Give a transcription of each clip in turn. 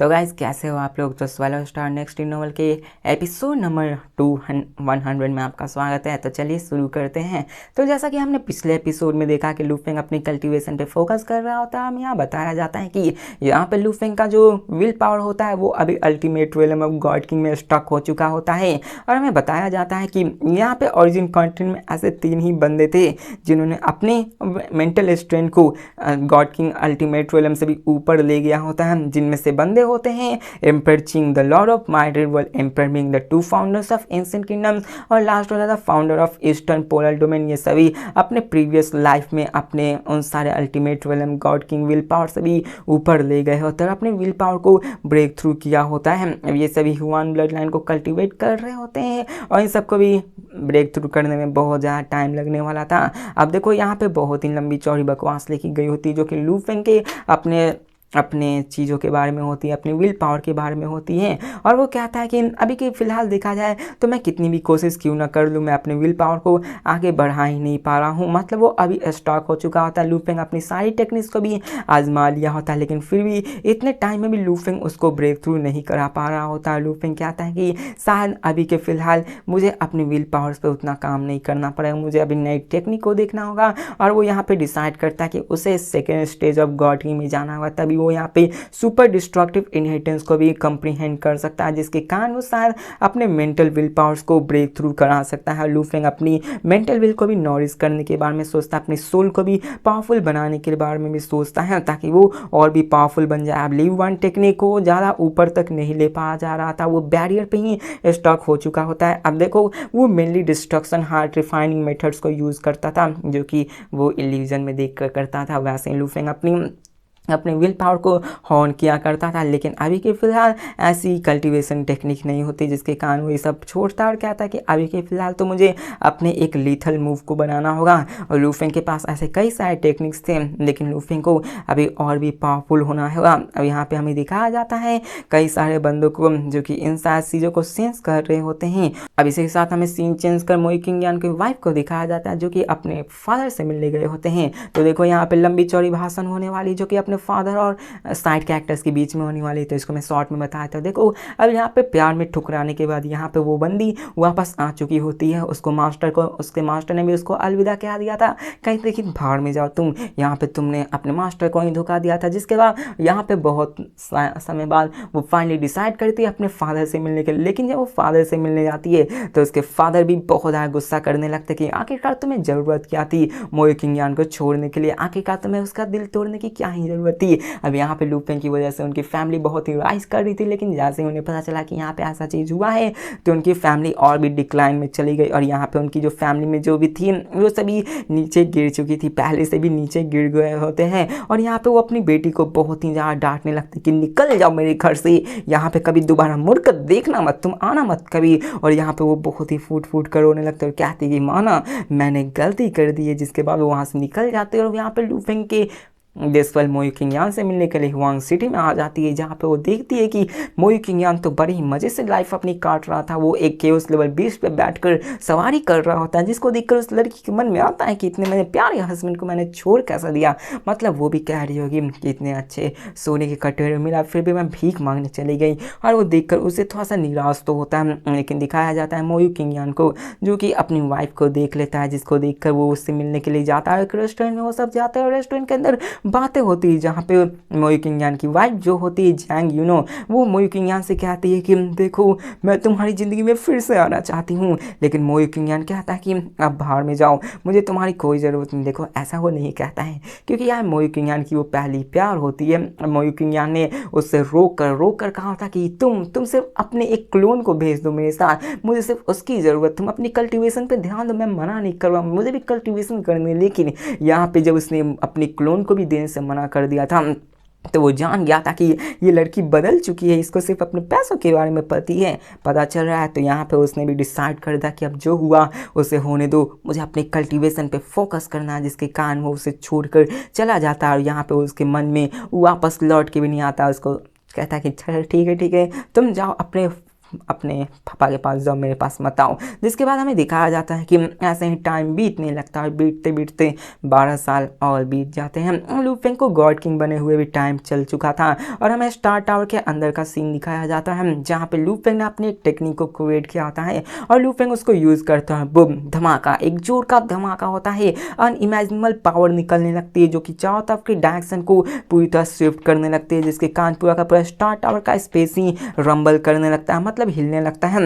तो गाइज कैसे हो आप लोग। तो स्वेलो स्टार नेक्स्ट नोवेल के एपिसोड नंबर 200 में आपका स्वागत है। तो चलिए शुरू करते हैं। तो जैसा कि हमने पिछले एपिसोड में देखा कि लूफेंग अपनी कल्टीवेशन पे फोकस कर रहा होता है, हम यहाँ बताया जाता है कि यहाँ पे लूफेंग का जो विल पावर होता है वो अभी ultimate realm of God king में स्टक हो चुका होता है। और हमें बताया जाता है कि यहाँ पे ओरिजिन कंट्री में ऐसे 3 ही बंदे थे जिन्होंने अपने मेंटल स्ट्रेंथ को गॉड किंग अल्टीमेट रियलम से भी ऊपर ले गया होता है, जिनमें से बंदे होते हैं emperor Ching the lord of Mider world, emperor Ming the 2 founders of ancient kingdoms और लास्ट वाला the founder of eastern polar domain. ये सभी अपने प्रीवियस लाइफ में अपने उन सारे ultimate realm god king will power से भी ऊपर ले गए होते हैं, अपने विल पावर को ब्रेक थ्रू किया होता है। अब ये सभी ह्यूमन ब्लड लाइन को कल्टिवेट कर रहे होते हैं और इन सबको भी ब्रेक थ्रू करने में बहुत ज़्यादा टाइम लगने वाला था। अब देखो यहाँ पे बहुत ही लंबी चौड़ी बकवास लिखी गई होती है जो कि लूफेंग के अपने चीज़ों के बारे में होती है, अपनी विल पावर के बारे में होती है। और वो कहता है कि अभी के फ़िलहाल देखा जाए तो मैं कितनी भी कोशिश क्यों ना कर लूँ, मैं अपने विल पावर को आगे बढ़ा ही नहीं पा रहा हूँ। मतलब वो अभी स्टॉक हो चुका होता है। लूफेंग अपनी सारी टेक्निक्स को भी आजमा लिया होता है, लेकिन फिर भी इतने टाइम में भी लूफेंग उसको ब्रेक थ्रू नहीं करा पा रहा होता है। लूफेंग कहता है कि शायद अभी के फ़िलहाल मुझे अपनी विल पावर्स पर उतना काम नहीं करना पड़ेगा, मुझे अभी नई टेक्निक को देखना होगा। और वो यहाँ पर डिसाइड करता है कि उसे second stage of God king में जाना होगा, तभी वो यहाँ पे सुपर डिस्ट्रक्टिव इनहेरिटेंस को भी कंप्रीहेंड कर सकता है, जिसके कारण वो शायद अपने मेंटल विल पावर्स को ब्रेक थ्रू करा सकता है। लूफेंग अपनी मेंटल विल को भी नॉरिश करने के बारे में सोचता है, अपनी सोल को भी पावरफुल बनाने के बारे में भी सोचता है ताकि वो और भी पावरफुल बन जाए। अब लीव वन टेक्निक को ज़्यादा ऊपर तक नहीं ले पाया जा रहा था, वो बैरियर पे ही स्टॉक हो चुका होता है। अब देखो वो mainly destruction heart refining methods को यूज़ करता था, जो कि वो इल्यूजन में देख कर करता था। वैसे ही लूफेंग अपने विल पावर को हॉर्न किया करता था, लेकिन अभी के फ़िलहाल ऐसी कल्टीवेशन टेक्निक नहीं होती, जिसके कारण वो ये सब छोड़ता और कहता है कि अभी के फ़िलहाल तो मुझे अपने एक लीथल मूव को बनाना होगा। और लूफेंग के पास ऐसे कई सारे टेक्निक्स थे, लेकिन लूफेंग को अभी और भी पावरफुल होना होगा। अब यहाँ पे हमें दिखाया जाता है कई सारे बंदों को जो कि इन सारी चीज़ों को सेंस कर रहे होते हैं। अब इसी के साथ हमें सीन चेंज कर मोई किंग यान की वाइफ को दिखाया जाता है, जो कि अपने फादर से मिलने गए होते हैं। तो देखो यहाँ पे लंबी चौड़ी भाषण होने वाली, जो कि अपने फादर और साइड कैरेक्टर्स के बीच में होने वाली, तो इसको मैं शॉर्ट में बताया था। देखो अब यहाँ पे प्यार में ठुकराने के बाद यहाँ पे वो बंदी वापस आ चुकी होती है, उसको मास्टर को, उसके मास्टर ने भी उसको अलविदा कह दिया था, कहीं लेकिन भाड़ में जाओ तुम, यहाँ पे तुमने अपने मास्टर को ही धोखा दिया था। जिसके बाद यहाँ पे बहुत समय बाद वो फाइनली डिसाइड करती है अपने फादर से मिलने के लिए, लेकिन जब वो फादर से मिलने जाती है तो उसके फादर भी बहुत ज़्यादा गुस्सा करने लगते कि आखिरकार तुम्हें ज़रूरत क्या थी मोई किंग यान को छोड़ने के लिए, आखिरकार तुम्हें उसका दिल तोड़ने की क्या ही ज़रूरत थी। अब यहाँ पे लूफेंग की वजह से उनकी फैमिली बहुत ही राइज कर रही थी, लेकिन जैसे ही उन्हें पता चला कि यहाँ पे ऐसा चीज़ हुआ है तो उनकी फैमिली और भी डिक्लाइन में चली गई। और यहाँ पे उनकी जो फैमिली में जो भी थी वो सभी नीचे गिर चुकी थी, पहले से भी नीचे गिर गए होते हैं। और यहाँ पे वो अपनी बेटी को बहुत ही ज़्यादा डांटने लगती कि निकल जाओ मेरे घर से, यहाँ पे कभी दोबारा मुड़ कर देखना मत, तुम आना मत कभी। और यहाँ पे वो बहुत ही फूट फूट कर रोने लगते और कहती कि माना मैंने गलती कर दी है। जिसके बाद वो वहाँ से निकल जाते और यहाँ पे लूफेंग के देशपाल मोई किंग यान से मिलने के लिए हुआंग सिटी में आ जाती है, जहाँ पे वो देखती है कि मोई किंग यान तो बड़ी ही मज़े से लाइफ अपनी काट रहा था। वो एक केओस लेवल 20 पे बैठकर सवारी कर रहा होता है, जिसको देखकर उस लड़की के मन में आता है कि इतने मेरे प्यारे हस्बैंड को मैंने छोड़ कैसा दिया। मतलब वो भी कह रही होगी कि इतने अच्छे सोने के कटोरे मिला फिर भी मैं भीख मांगने चली गई। और वो देखकर उसे थोड़ा सा निराश तो होता है, लेकिन दिखाया जाता है मोई किंग यान को, जो कि अपनी वाइफ को देख लेता है, जिसको देखकर वो उससे मिलने के लिए जाता है। एक रेस्टोरेंट में वो सब जाते हैं और रेस्टोरेंट के अंदर बातें होती है, जहाँ पे मोई किंग यान की वाइफ जो होती है जैंग यूनो, वो मोई किंग यान से कहती है कि देखो मैं तुम्हारी ज़िंदगी में फिर से आना चाहती हूँ, लेकिन मोई किंग यान कहता है कि अब बाहर में जाओ, मुझे तुम्हारी कोई ज़रूरत नहीं। देखो ऐसा वो नहीं कहता है, क्योंकि यार मोई किंग यान की वो पहली प्यार होती है। मोई किंग यान ने उससे रोक कर कहा था कि तुम सिर्फ अपने एक क्लोन को भेज दो मेरे साथ, मुझे सिर्फ उसकी ज़रूरत, तुम अपनी कल्टीवेशन पे ध्यान दो, मैं मना नहीं कर रहा हूँ, मुझे भी कल्टीवेशन करनी। लेकिन यहाँ पे जब उसने अपनी क्लोन को भी देने से मना कर दिया था तो वो जान गया था कि ये लड़की बदल चुकी है, इसको सिर्फ अपने पैसों के बारे में पता चल रहा है। तो यहाँ पे उसने भी डिसाइड कर दिया कि अब जो हुआ उसे होने दो, मुझे अपने कल्टीवेशन पे फोकस करना है। जिसके कारण वो उसे छोड़कर चला जाता है और यहाँ पे उसके मन में वापस लौट के भी नहीं आता। उसको कहता है कि चल ठीक है तुम जाओ अपने अपने पापा के पास जाओ, मेरे पास मत आओ। जिसके बाद हमें दिखाया जाता है कि ऐसे ही टाइम बीतने लगता है, बीतते बीतते 12 साल और बीत जाते हैं। लू फेंग को गॉड किंग बने हुए भी टाइम चल चुका था और हमें स्टार टावर के अंदर का सीन दिखाया जाता है जहाँ पे लू फेंग ने अपनी एक टेक्निक को क्रिएट किया होता है और लू फेंग उसको यूज़ करता है। बुम, धमाका, एक जोर का धमाका होता है, अनइमेजिनेबल पावर निकलने लगती है जो कि चारों तरफ के डायरेक्शन को पूरी तरह शिफ्ट करने लगती है, जिसके कारण पूरा का पूरा स्टार टावर का स्पेस ही रंबल करने लगता है, मतलब हिलने लगता है।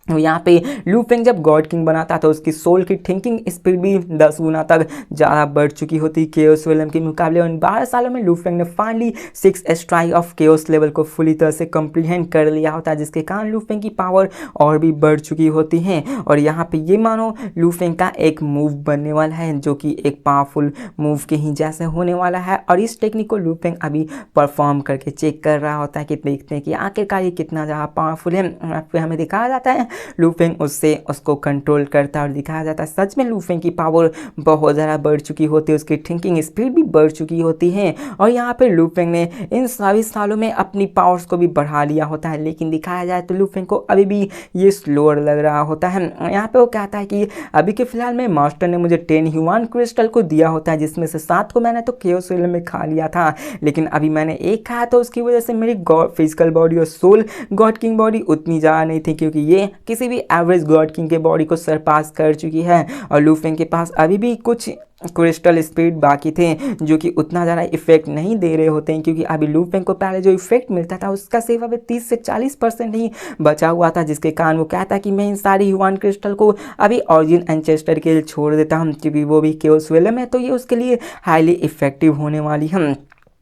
यहाँ पे लू फेंग जब गॉड किंग बनाता तो उसकी सोल की थिंकिंग स्पीड भी 10 गुना तक ज़्यादा बढ़ चुकी होती केओस लेवल के मुकाबले। और इन 12 सालों में लू फेंग ने finally 6 strike off chaos level को पूरी तरह से कंप्रीहेंड कर लिया होता है, जिसके कारण लू फेंग की पावर और भी बढ़ चुकी होती है। और यहाँ पे ये मानो लू फेंग का एक मूव बनने वाला है जो कि एक पावरफुल मूव के ही जैसे होने वाला है और इस टेक्निक को लू फेंग अभी परफॉर्म करके चेक कर रहा होता है कि देखते हैं कि आखिरकार ये कितना ज़्यादा पावरफुल है। फिर हमें दिखाया जाता है लू फेंग उसको कंट्रोल करता है और दिखाया जाता है सच में लू फेंग की पावर बहुत ज़्यादा बढ़ चुकी होती है, उसकी थिंकिंग स्पीड भी बढ़ चुकी होती है। और यहाँ पे लू फेंग ने इन सभी सालों में अपनी पावर्स को भी बढ़ा लिया होता है, लेकिन दिखाया जाए तो लू फेंग को अभी भी ये स्लोअर लग रहा होता है। यहाँ पे वो कहता है कि अभी के फिलहाल में मास्टर ने मुझे 10 ह्यूमन क्रिस्टल को दिया होता है, जिसमें से 7 को मैंने तो केओस रियल्म में खा लिया था, लेकिन अभी मैंने एक खाया तो उसकी वजह से मेरी फिजिकल बॉडी और सोल गॉड किंग बॉडी उतनी ज़्यादा नहीं थी, क्योंकि ये किसी भी एवरेज गॉड किंग के बॉडी को सरपास कर चुकी है। और लू फेंग के पास अभी भी कुछ क्रिस्टल स्पीड बाकी थे जो कि उतना ज़्यादा इफेक्ट नहीं दे रहे होते हैं, क्योंकि अभी लू फेंग को पहले जो इफेक्ट मिलता था उसका सिर्फ अभी 30 से 40% ही बचा हुआ था, जिसके कारण वो कहता कि मैं इन सारी ह्यूमन क्रिस्टल को अभी ऑरिजिन एंचेस्टर के लिए छोड़ देता हूँ, क्योंकि वो भी केओस रियल्म है तो ये उसके लिए हाईली इफेक्टिव होने वाली है।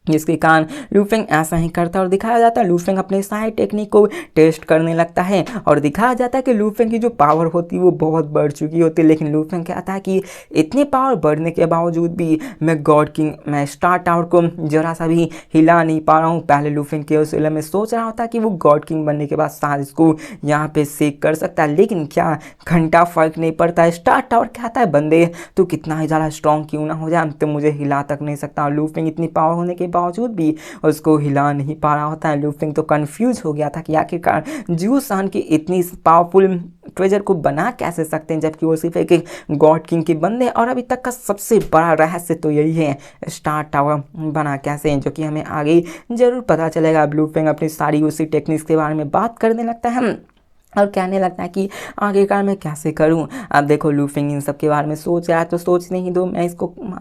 जिसके कारण लू फेंग ऐसा ही करता है और दिखाया जाता है लू फेंग अपने सारे टेक्निक को टेस्ट करने लगता है और दिखाया जाता है कि लू फेंग की जो पावर होती है वो बहुत बढ़ चुकी होती है, लेकिन लू फेंग कहता है कि इतनी पावर बढ़ने के बावजूद भी मैं स्टार टावर को जरा सा भी हिला नहीं पा रहा हूँ। पहले लू फेंग केओस रियल्म में सोच रहा होता है कि वो गॉड किंग बनने के बाद शायद इसको यहाँ पे सेक कर सकता है, लेकिन क्या घंटा फर्क नहीं पड़ता है। स्टार टावर कहता है बंदे तो कितना ही ज़्यादा स्ट्रॉन्ग क्यों ना हो जाए, तो मुझे हिला तक नहीं सकता। और लू फेंग इतनी पावर होने के बावजूद भी उसको हिला नहीं पा रहा होता है। लू फेंग तो कंफ्यूज हो गया था कि आखिरकार जियो सान की इतनी पावरफुल ट्रेजर को बना कैसे सकते हैं, जबकि वो सिर्फ एक गॉड किंग के बंदे। और अभी तक का सबसे बड़ा रहस्य तो यही है स्टार टावर बना कैसे हैं, जो कि हमें आगे जरूर पता चलेगा। लू फेंग अपनी सारी उसी टेक्निक्स के बारे में बात करने लगता है और कहने लगता है कि आखिरकार मैं कैसे करूं। अब देखो लू फेंग इन सब के बारे में सोच रहा है तो सोचने ही दो, मैं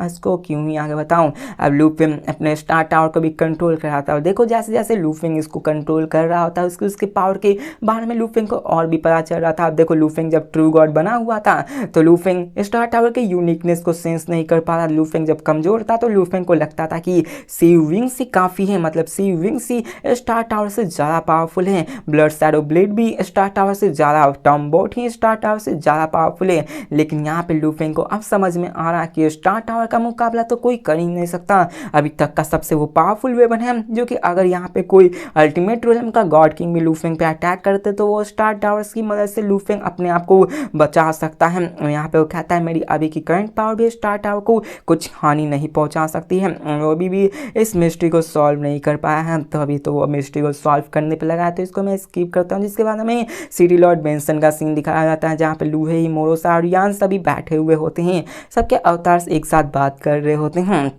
इसको क्यों ही आगे बताऊं। अब लू फेंग अपने स्टार टावर को भी कंट्रोल कर रहा था और देखो जैसे जैसे लू फेंग इसको कंट्रोल कर रहा होता है उसके पावर के बारे में लू फेंग को और भी पता चल रहा था। अब देखो लू फेंग जब ट्रू गॉड बना हुआ था तो लू फेंग स्टार टावर के यूनिकनेस को सेंस नहीं कर पा रहा। लू फेंग जब कमजोर था तो लू फेंग को लगता था कि सी विंग्स ही काफ़ी है, मतलब सी विंग्स ही स्टार टावर से ज़्यादा पावरफुल है। ब्लड शैडो ब्लेड भी स्टार टावर से ज़्यादा, टॉम बोट ही स्टार टावर से ज़्यादा पावरफुल है। लेकिन यहाँ पे लू फेंग को अब समझ में आ रहा है कि स्टार टावर का मुकाबला तो कोई कर ही नहीं सकता। अभी तक का सबसे वो पावरफुल वेपन है जो कि अगर यहाँ पे कोई अल्टीमेट रियल्म का गॉड किंग भी लू फेंग पे अटैक करते तो वो स्टार टावर्स की मदद से लू फेंग अपने आप को बचा सकता है। यहाँ पे वो कहता है मेरी अभी की करंट पावर भी स्टार टावर को कुछ हानि नहीं पहुँचा सकती है। वो अभी भी इस मिस्ट्री को सॉल्व नहीं कर पाया है, तो अभी तो वो मिस्ट्री को सॉल्व करने पर लगा है, तो इसको मैं स्किप करता हूँ। जिसके बाद हमें सिटी लॉर्ड बेंसन का सीन दिखाया जाता है जहाँ पे लूहे, मोरोसा और यान सभी बैठे हुए होते हैं, सबके अवतार एक साथ बात कर रहे होते हैं,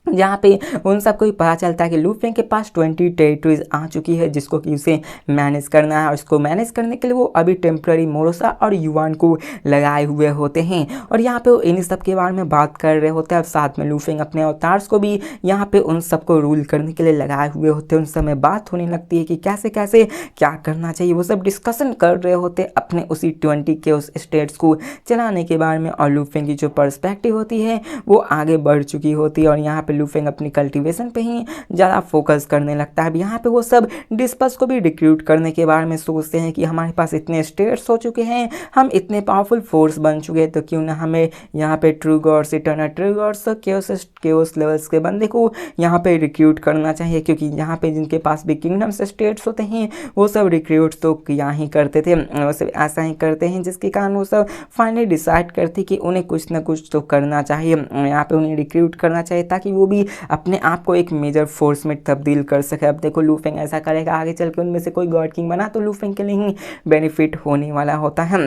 जहाँ पे उन सबको भी पता चलता है कि लू फेंग के पास 20 टेरिटरीज आ चुकी है जिसको कि उसे मैनेज करना है। और उसको मैनेज करने के लिए वो अभी टेम्प्रेरी मोरोसा और युवान को लगाए हुए होते हैं और यहाँ पे वो इन सब के बारे में बात कर रहे होते हैं। अब साथ में लू फेंग अपने अवतार्स को भी यहाँ पे उन सबको रूल करने के लिए लगाए हुए होते हैं। उन सब में बात होने लगती है कि कैसे कैसे क्या करना चाहिए, वो सब डिस्कशन कर रहे होते अपने उसी 20 के उस स्टेट्स को चलाने के बारे में। और लू फेंग की जो पर्सपेक्टिव होती है वो आगे बढ़ चुकी होती है और यहाँ पे लू फेंग अपनी कल्टीवेशन पे ही ज़्यादा फोकस करने लगता है। अब यहाँ पे वो सब डिस्पस को भी रिक्रूट करने के बारे में सोचते हैं कि हमारे पास इतने स्टेट्स हो चुके हैं, हम इतने पावरफुल फोर्स बन चुके हैं, तो क्यों ना हमें यहाँ पे true gods, eternal true gods, chaos levels के बंदे को यहाँ पे रिक्रूट करना चाहिए, क्योंकि यहाँ पे जिनके पास भी किंगडम्स स्टेट्स होते हैं वो सब रिक्रूट तो यहाँ ही करते थे, वो सब ऐसा ही करते हैं, जिसके कारण वो सब फाइनली डिसाइड करते कि उन्हें कुछ ना कुछ तो करना चाहिए, यहाँ पे उन्हें रिक्रूट करना चाहिए ताकि वो वो भी अपने आप को एक मेजर फोर्स में तब्दील कर सके। अब देखो लू फेंग ऐसा करेगा, आगे चल के उनमें से कोई गॉड किंग बना तो लू फेंग के लिए ही बेनिफिट होने वाला होता है।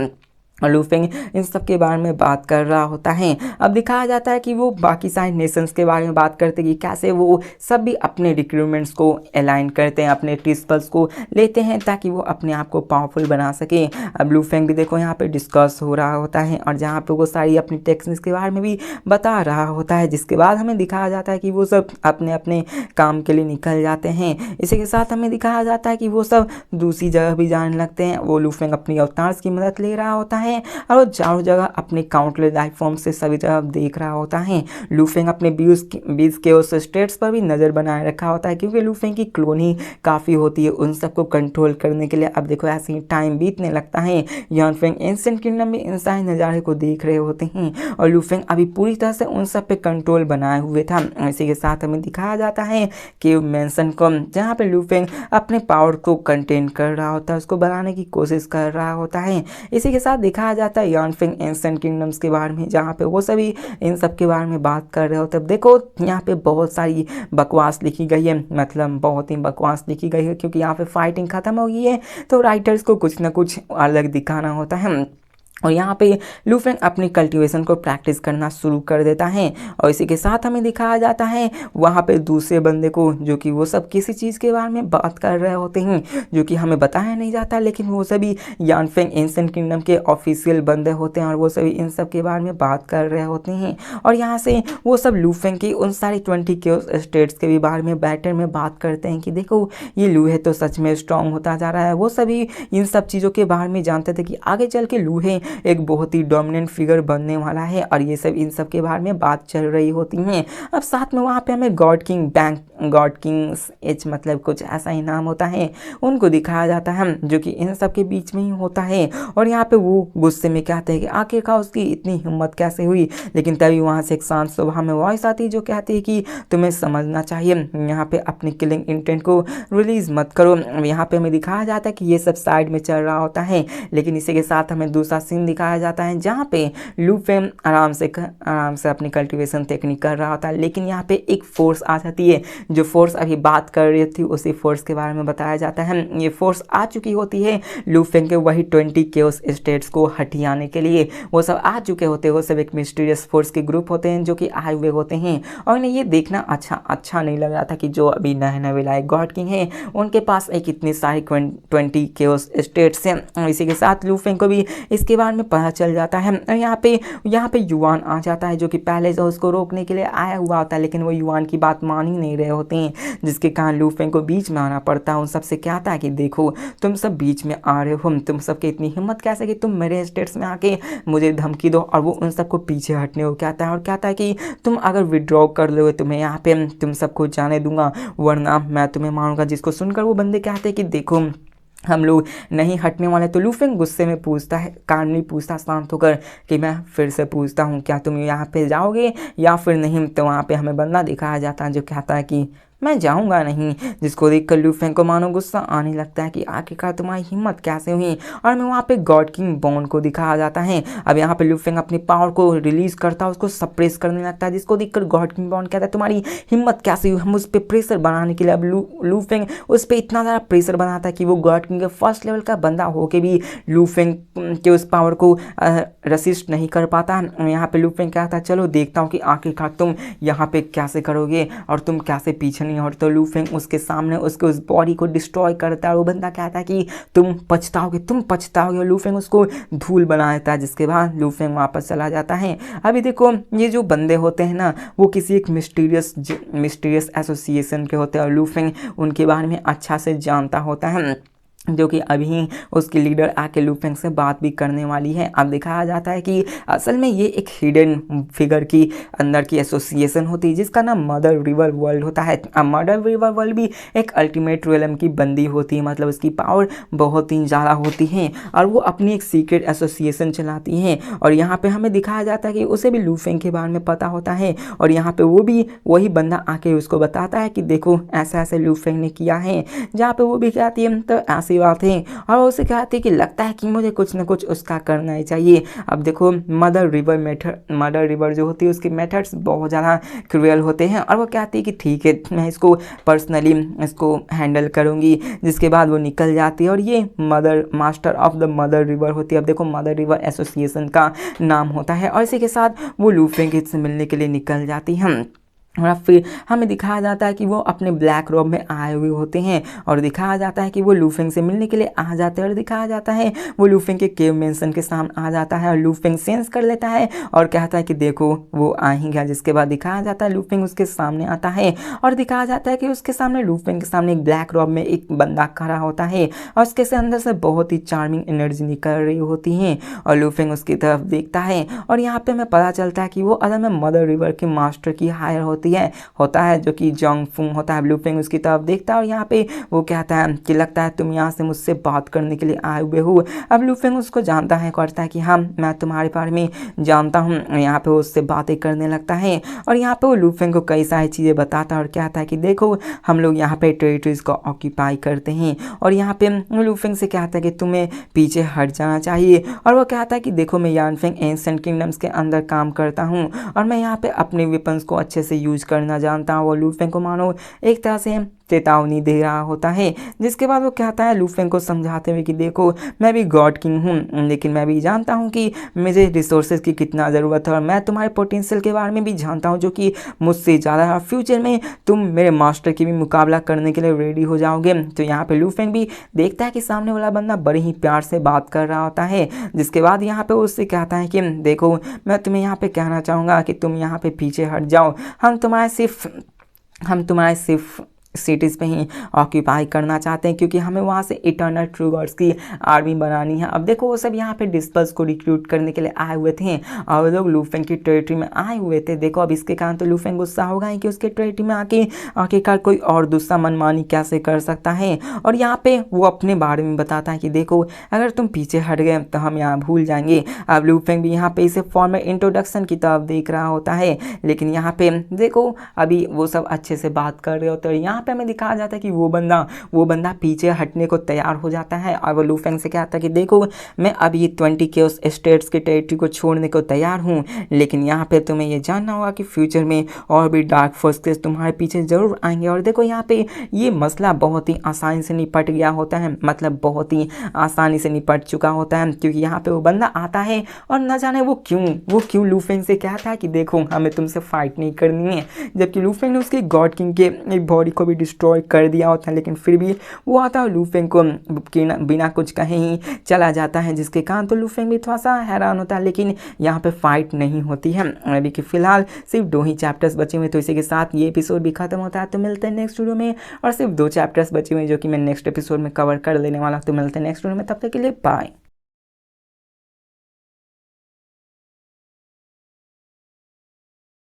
और लू फेंग इन सब के बारे में बात कर रहा होता है। अब दिखाया जाता है कि वो बाकी सारे नेशंस के बारे में बात करते हैं कि कैसे वो सब भी अपने रिक्रूटमेंट्स को अलाइन करते हैं, अपने प्रिंसिपल्स को लेते हैं ताकि वो अपने आप को पावरफुल बना सके। अब लू फेंग भी देखो यहाँ पे डिस्कस हो रहा होता है और जहाँ पे वो सारी अपनी टेक्निक्स के बारे में भी बता रहा होता है, जिसके बाद हमें दिखाया जाता है कि वो सब अपने अपने काम के लिए निकल जाते हैं। इसी के साथ हमें दिखाया जाता है कि वो सब दूसरी जगह भी जाने लगते हैं। वो लू फेंग अपनी अवतार्स की मदद ले रहा होता है और वो चारों जगह अपने काउंटलेस लाइफ फॉर्म से सभी जगह देख रहा होता है। लू फेंग अपने 20 के उस स्टेट्स पर भी नज़र बनाए रखा होता है क्योंकि लू फेंग की क्लोनी काफ़ी होती है उन सबको कंट्रोल करने के लिए। अब देखो ऐसे ही टाइम बीतने लगता है, यान फेंग एंशिएंट किंगडम में इन सारे नज़ारे को देख रहे होते हैं और लू फेंग अभी पूरी तरह से उन सब पे कंट्रोल बनाए हुए था। इसी के साथ हमें दिखाया जाता है कि मैंसन को, जहाँ पे लू फेंग अपने पावर को कंटेन कर रहा होता है, उसको बनाने की कोशिश कर रहा होता है। इसी के साथ दिखाया जाता है यान फेंग एंशिएंट किंगडम्स के बारे में, जहाँ पे वो सभी इन सब के बारे में बात कर रहे होते हैं। देखो यहाँ पे बहुत सारी बकवास लिखी गई है, मतलब बहुत ही बकवास लिखी गई है क्योंकि यहाँ पे फाइटिंग खत्म हो गई है तो राइटर्स को कुछ ना कुछ अलग दिखाना होता है और यहाँ पे लू फेंग अपनी कल्टीवेशन को प्रैक्टिस करना शुरू कर देता है। और इसी के साथ हमें दिखाया जाता है वहाँ पे दूसरे बंदे को, जो कि वो सब किसी चीज़ के बारे में बात कर रहे होते हैं जो कि हमें बताया नहीं जाता, लेकिन वो सभी यान फेंग एंशिएंट किंगडम के ऑफिशियल बंदे होते हैं और वो सभी इन सब के बारे में बात कर रहे होते हैं। और यहाँ से वो सब लू फेंग की उन सारी 20 के स्टेट्स के भी बारे में बैटर में बात करते हैं कि देखो ये लू है तो सच में स्ट्रांग होता जा रहा है। वो सभी इन सब चीज़ों के बारे में जानते थे कि आगे चल के लू है एक बहुत ही डोमिनेंट फिगर बनने वाला है और ये सब इन सब के बारे में बात चल रही होती हैं। अब साथ में वहाँ पे हमें गॉड किंग्स एच मतलब कुछ ऐसा ही नाम होता है, उनको दिखाया जाता है जो कि इन सब के बीच में ही होता है। और यहाँ पे वो गुस्से में कहते हैं कि आखिरकार उसकी इतनी हिम्मत कैसे हुई, लेकिन तभी वहाँ से एक शांत स्वभाव में वॉइस आती है जो कहती है कि तुम्हें समझना चाहिए, यहाँ पे अपनी किलिंग इंटेंट को रिलीज मत करो। यहाँ पे हमें दिखाया जाता है कि ये सब साइड में चल रहा होता है, लेकिन इसी के साथ हमें दूसरा सीन दिखाया जाता है जहाँ पे लू फेंग आराम से अपनी कल्टीवेशन टेक्निक कर रहा होता है। लेकिन यहाँ पे एक फोर्स आ जाती है, जो फोर्स अभी बात कर रही थी उसी फोर्स के बारे में बताया जाता है। ये फोर्स आ चुकी होती है लू फेंग के वही 20 केओस स्टेट्स को हटियाने के लिए। वो सब आ चुके होते हैं, वो सब एक मिस्टीरियस फोर्स के ग्रुप होते हैं जो कि आए हुए होते हैं और इन्हें ये देखना अच्छा नहीं लग रहा था कि जो अभी नए नए लाए गॉड किंग हैं उनके पास एक इतनी सारी 20 केओस स्टेट्स हैं। इसी के साथ लू फेंग को भी इसके बारे में पता चल जाता है। यहाँ पे युआन आ जाता है जो कि पहले से उसको रोकने के लिए आया हुआ होता है, लेकिन वो युआन की बात मान ही नहीं रहे होते हैं, जिसके कारण लू फेंग को बीच में आना पड़ता है। उन सबसे कहता है कि देखो तुम सब बीच में आ रहे हो, तुम सबके इतनी हिम्मत कैसे कि तुम मेरे स्टेट्स में आके मुझे धमकी दो। और वो उन सबको पीछे हटने को कहता है और कहता है कि तुम अगर विड्रॉ कर लो तुम्हें यहाँ पे तुम सबको जाने दूंगा, वरना मैं तुम्हें मारूंगा। जिसको सुनकर वो बंदे कहते हैं कि देखो हम लोग नहीं हटने वाले। तो लू फेंग गुस्से में पूछता है, कामली पूछता शांत होकर कि मैं फिर से पूछता हूँ क्या तुम यहाँ पे जाओगे या फिर नहीं। तो वहाँ पे हमें बंदा दिखाया जाता है जो कहता है कि मैं जाऊंगा नहीं, जिसको देखकर लू फेंग को मानो गुस्सा आने लगता है कि आखिरकार तुम्हारी हिम्मत कैसे हुई। और हमें वहाँ पे गॉड किंग बॉन को दिखाया जाता है। अब यहाँ पे लू फेंग अपनी पावर को रिलीज करता है, उसको सप्रेस करने लगता है, जिसको देखकर गॉड किंग बॉन कहता है तुम्हारी हिम्मत कैसे हुई हम उस पर प्रेशर बनाने के लिए। अब लू फेंग उस पर इतना ज़्यादा प्रेशर बनाता है कि वो गॉड किंग के फर्स्ट लेवल का बंदा होके भी लू फेंग के उस पावर को रसिस्ट नहीं कर पाता। यहाँ पे लू फेंग कहता है चलो देखता हूँ कि आखिरकार तुम यहाँ पे कैसे करोगे और तुम कैसे पीछे नहीं। और तो लू फेंग उसके सामने उसके उस बॉडी को डिस्ट्रॉय करता है और वो बंदा कहता है कि तुम पछताओगे। और लू फेंग उसको धूल बना देता है, जिसके बाद लू फेंग वापस चला जाता है। अभी देखो ये जो बंदे होते हैं ना वो किसी एक मिस्टीरियस एसोसिएशन के होते हैं और लू फेंग उनके बारे में अच्छा से जानता होता है, जो कि अभी उसकी लीडर आके लू फेंग से बात भी करने वाली है। अब दिखाया जाता है कि असल में ये एक हिडन फिगर की अंदर की एसोसिएशन होती है जिसका नाम मदर रिवर वर्ल्ड होता है। अब मदर रिवर वर्ल्ड भी एक अल्टीमेट रियलम की बंदी होती है, मतलब उसकी पावर बहुत ही ज़्यादा होती है और वो अपनी एक सीक्रेट एसोसिएशन चलाती हैं। और यहाँ पे हमें दिखाया जाता है कि उसे भी लू फेंग के बारे में पता होता है और यहाँ पे वो भी वही बंदा आके उसको बताता है कि देखो ऐसा ऐसे लू फेंग ने किया है, जहाँ पे वो भी कहती है तो ऐसे सी बात है और वो उसे कहती है कि लगता है कि मुझे कुछ ना कुछ उसका करना ही चाहिए। अब देखो मदर रिवर जो होती है उसके मेथड्स बहुत ज़्यादा क्रूअल होते हैं और वो कहती है कि ठीक है मैं इसको पर्सनली इसको हैंडल करूँगी। जिसके बाद वो निकल जाती है और ये master of the mother river होती है। अब देखो मदर रिवर एसोसिएशन का नाम होता है और इसी के साथ वो लू फेंग से मिलने के लिए निकल जाती है। और फिर हमें दिखाया जाता है कि वो अपने ब्लैक रॉब में आए हुए होते हैं और दिखाया जाता है कि वो लू फेंग से मिलने के लिए आ जाते हैं और दिखाया जाता है वो लू फेंग के केव मेंशन के सामने आ जाता है और लू फेंग सेंस कर लेता है और कहता है कि देखो वो आ ही गया। जिसके बाद दिखाया जाता है लू फेंग उसके सामने आता है और दिखाया जाता है कि उसके सामने लू फेंग के सामने एक ब्लैक रॉब में एक बंदा खड़ा होता है और उसके से अंदर से बहुत ही चार्मिंग एनर्जी निकल रही होती है और लू फेंग उसकी तरफ देखता है और यहाँ पे हमें पता चलता है कि वो असल में मदर रिवर के मास्टर की हायर होता है जो कि जोंग फुंग होता है। लू फेंग उसकी तरफ देखता है और यहाँ पे वो कहता है कि लगता है तुम यहाँ से मुझसे बात करने के लिए आए हुए हो। अब लू फेंग उसको जानता है, कहता है कि हाँ मैं तुम्हारे बारे में जानता हूँ। यहाँ पे वो उससे बातें करने लगता है और यहाँ पे वो लू फेंग को कई सारी चीज़ें बताता है और कहता है कि देखो हम लोग यहाँ पे टेरिटरीज को ऑक्यूपाई करते हैं और यहाँ पे लू फेंग से कहता है कि तुम्हें पीछे हट जाना चाहिए और वो कहता है कि देखो मैं यानफेंग एंशिएंट किंगडम्स के अंदर काम करता हूँ और मैं यहाँ पे अपने वेपन्स को अच्छे से यूज करना जानता हूँ। वो लू फेंग को मानो एक तरह से चेतावनी दे रहा होता है। जिसके बाद वो कहता है लू फेंग को समझाते हुए कि देखो मैं भी गॉड किंग हूँ लेकिन मैं भी जानता हूँ कि मुझे रिसोर्सेज की कितना ज़रूरत है और मैं तुम्हारे पोटेंशियल के बारे में भी जानता हूँ जो कि मुझसे ज़्यादा है। फ्यूचर में तुम मेरे मास्टर की भी मुकाबला करने के लिए रेडी हो जाओगे। तो यहाँ पे लू फेंग भी देखता है कि सामने वाला बंदा बड़े ही प्यार से बात कर रहा होता है। जिसके बाद यहाँ पे उससे कहता है कि देखो मैं तुम्हें यहाँ पे कहना चाहूँगा कि तुम यहाँ पे पीछे हट जाओ, हम तुम्हारे सिर्फ सिटीज़ पे ही ऑक्यूपाई करना चाहते हैं क्योंकि हमें वहाँ से इटर्नल ट्रू गॉड्स की आर्मी बनानी है। अब देखो वो सब यहाँ पे डिस्पर्स को रिक्रूट करने के लिए आए हुए थे और वो लोग लू फेंग की टेरिटरी में आए हुए थे। देखो अब इसके कारण तो लू फेंग गुस्सा होगा ही कि उसके टेरिटरी में आखिरकार कोई और दूसरा मनमानी कैसे कर सकता है। और यहाँ पे वो अपने बारे में बताता है कि देखो अगर तुम पीछे हट गए तो हम यहाँ भूल जाएंगे। अब लू फेंग भी यहाँ पे इसे फॉर्मल इंट्रोडक्शन की तरफ देख रहा होता है लेकिन यहाँ पे देखो अभी वो सब अच्छे से बात कर रहे होते हैं। यहाँ पे हमें दिखाया जाता है कि वो बंदा पीछे हटने को तैयार हो जाता है और वो लू फेंग से कहता है कि देखो मैं अभी 20 केओस स्टेट्स के टेरिटरी को छोड़ने को तैयार हूँ लेकिन यहाँ पे तुम्हें ये जानना होगा कि फ्यूचर में और भी डार्क फोर्सेस तुम्हारे पीछे ज़रूर आएंगे। और देखो यहाँ पे ये मसला बहुत ही आसानी से निपट गया होता है, मतलब बहुत ही आसानी से निपट चुका होता है क्योंकि यहाँ पे वो बंदा आता है और न जाने वो क्यों लू फेंग से कहता है कि देखो हमें तुमसे फाइट नहीं करनी है, जबकि लू फेंग ने उसके गॉड किंग के बॉडी को भी डिस्ट्रॉय कर दिया होता है लेकिन फिर भी वो आता है लू फेंग को बिना कुछ कहे ही चला जाता है। जिसके कारण तो लू फेंग भी थोड़ा सा हैरान होता है लेकिन यहाँ पे फाइट नहीं होती है। अभी कि फिलहाल सिर्फ 2 ही चैप्टर्स बचे हुए तो इसी के साथ ये एपिसोड भी खत्म होता है। तो मिलते हैं नेक्स्ट वीडियो में और सिर्फ 2 चैप्टर्स बचे हुए जो कि मैं नेक्स्ट एपिसोड में कवर कर लेने वाला। तो मिलते हैं नेक्स्ट वीडियो में, तब तक के लिए बाय।